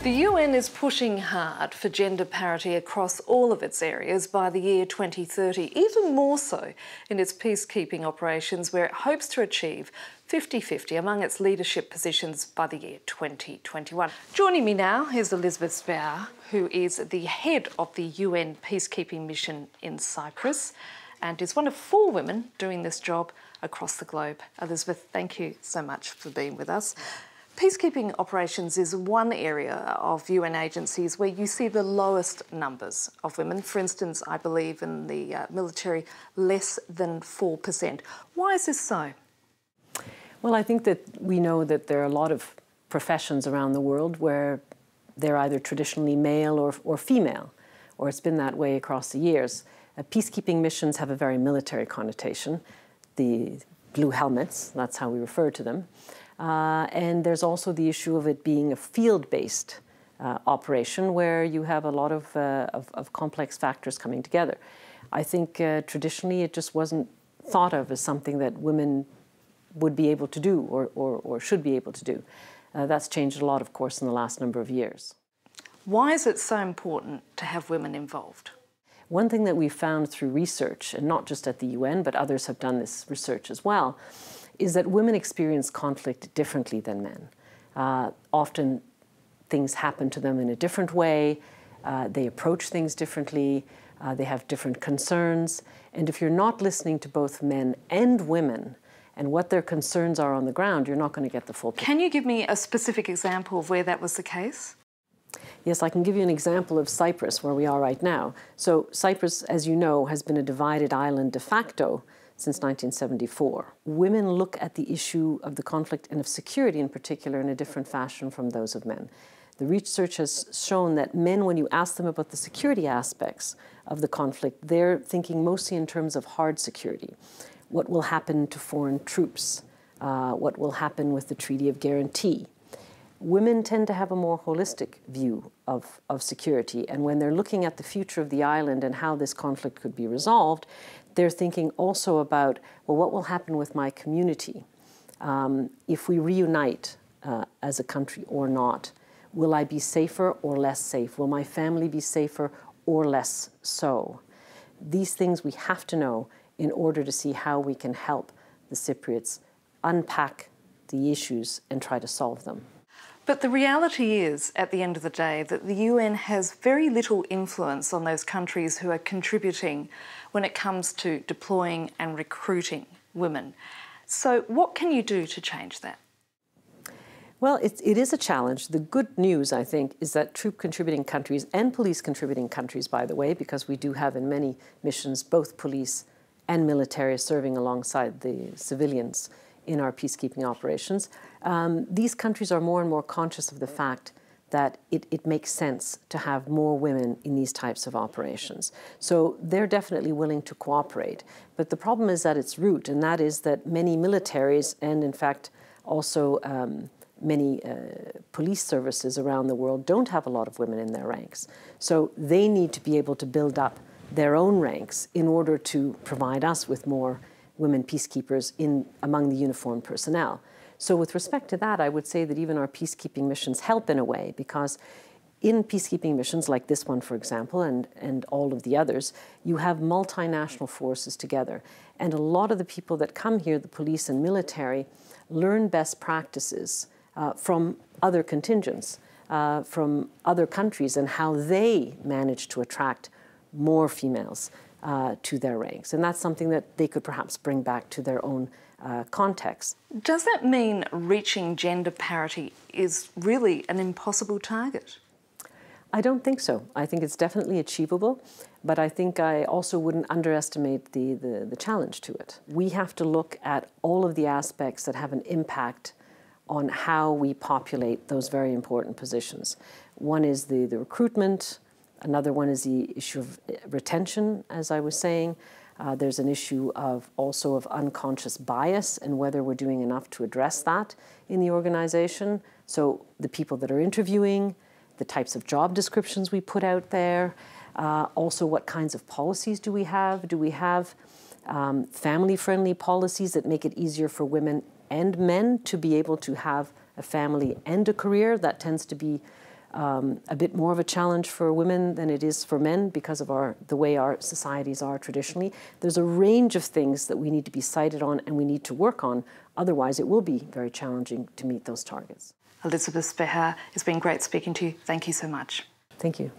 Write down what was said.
The UN is pushing hard for gender parity across all of its areas by the year 2030, even more so in its peacekeeping operations, where it hopes to achieve 50-50 among its leadership positions by the year 2021. Joining me now is Elizabeth Spehar, who is the head of the UN peacekeeping mission in Cyprus and is one of 4 women doing this job across the globe. Elizabeth, thank you so much for being with us. Peacekeeping operations is one area of UN agencies where you see the lowest numbers of women. For instance, I believe in the military, less than 4%. Why is this so? Well, I think that we know that there are a lot of professions around the world where they're either traditionally male or female, or it's been that way across the years. Peacekeeping missions have a very military connotation. The blue helmets, that's how we refer to them. And there's also the issue of it being a field-based operation where you have a lot of complex factors coming together. I think traditionally it just wasn't thought of as something that women would be able to do or should be able to do. That's changed a lot, of course, in the last number of years. Why is it so important to have women involved? One thing that we found through research, and not just at the UN, but others have done this research as well, is that women experience conflict differently than men. Often things happen to them in a different way, they approach things differently, they have different concerns, and if you're not listening to both men and women and what their concerns are on the ground, you're not going to get the full picture. Can you give me a specific example of where that was the case? Yes, I can give you an example of Cyprus, where we are right now. So Cyprus, as you know, has been a divided island de facto since 1974. Women look at the issue of the conflict and of security in particular in a different fashion from those of men. The research has shown that men, when you ask them about the security aspects of the conflict, they're thinking mostly in terms of hard security. What will happen to foreign troops? What will happen with the Treaty of Guarantee? Women tend to have a more holistic view of security, and when they're looking at the future of the island and how this conflict could be resolved, they're thinking also about, well, what will happen with my community if we reunite as a country or not? Will I be safer or less safe? Will my family be safer or less so? These things we have to know in order to see how we can help the Cypriots unpack the issues and try to solve them. But the reality is, at the end of the day, that the UN has very little influence on those countries who are contributing when it comes to deploying and recruiting women. So what can you do to change that? Well, it is a challenge. The good news, I think, is that troop contributing countries and police contributing countries, by the way, because we do have in many missions both police and military serving alongside the civilians in our peacekeeping operations, these countries are more and more conscious of the fact that it makes sense to have more women in these types of operations. So they're definitely willing to cooperate. But the problem is at its root, and that is that many militaries and, in fact, also many police services around the world don't have a lot of women in their ranks. So they need to be able to build up their own ranks in order to provide us with more women peacekeepers among the uniformed personnel. So with respect to that, I would say that even our peacekeeping missions help in a way, because in peacekeeping missions like this one, for example, and all of the others, you have multinational forces together. And a lot of the people that come here, the police and military, learn best practices from other contingents, from other countries, and how they manage to attract more females to their ranks. And that's something that they could perhaps bring back to their own context. Does that mean reaching gender parity is really an impossible target? I don't think so. I think it's definitely achievable, but I think I also wouldn't underestimate the challenge to it. We have to look at all of the aspects that have an impact on how we populate those very important positions. One is the recruitment. Another one is the issue of retention, as I was saying. There's an issue also of unconscious bias and whether we're doing enough to address that in the organization. So the people that are interviewing, the types of job descriptions we put out there, also what kinds of policies do we have? Do we have family-friendly policies that make it easier for women and men to be able to have a family and a career? That tends to be a bit more of a challenge for women than it is for men because of the way our societies are traditionally. There's a range of things that we need to be sighted on and we need to work on. Otherwise, it will be very challenging to meet those targets. Elizabeth Spehar, it's been great speaking to you. Thank you so much. Thank you.